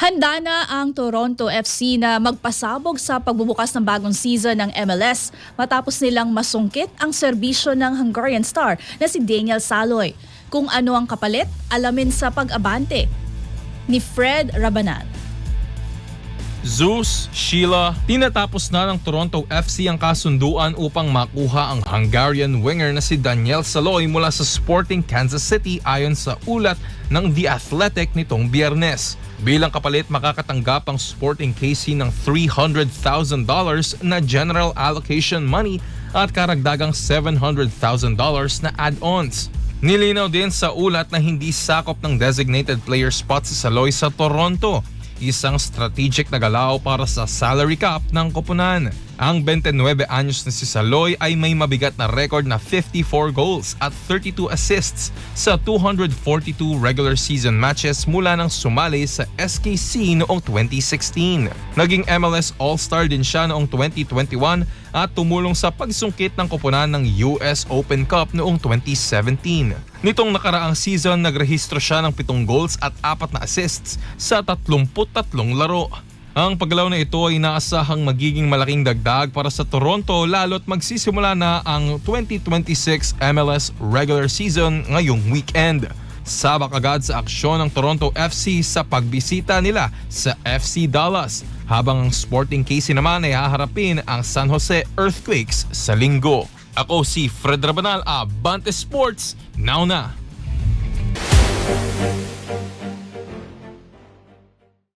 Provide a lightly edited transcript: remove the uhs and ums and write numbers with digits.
Handa na ang Toronto FC na magpasabog sa pagbubukas ng bagong season ng MLS matapos nilang masungkit ang serbisyo ng Hungarian star na si Daniel Saloy. Kung ano ang kapalit, alamin sa pag-abante ni Fred Rabanal. Zeus, Sheila, tinatapos na ng Toronto FC ang kasunduan upang makuha ang Hungarian winger na si Daniel Saloy mula sa Sporting Kansas City ayon sa ulat ng The Athletic nitong Biyernes. Bilang kapalit, makakatanggap ang Sporting KC ng $300,000 na general allocation money at karagdagang $700,000 na add-ons. Nilinaw din sa ulat na hindi sakop ng designated player spot si Saloy sa Toronto, isang strategic na galaw para sa salary cap ng koponan. Ang 29 anyos na si Saloy ay may mabigat na record na 54 goals at 32 assists sa 242 regular season matches mula nang sumali sa SKC noong 2016. Naging MLS All-Star din siya noong 2021 at tumulong sa pagsungkit ng koponan ng US Open Cup noong 2017. Nitong nakaraang season, nagrehistro siya ng 7 goals at 4 na assists sa 33 laro. Ang paggalaw na ito ay inaasahang magiging malaking dagdag para sa Toronto lalo't magsisimula na ang 2026 MLS regular season ngayong weekend. Sabak agad sa aksyon ng Toronto FC sa pagbisita nila sa FC Dallas, habang ang Sporting KC naman ay haharapin ang San Jose Earthquakes sa Linggo. Ako si Fred Rabanal, Abante Sports, now na!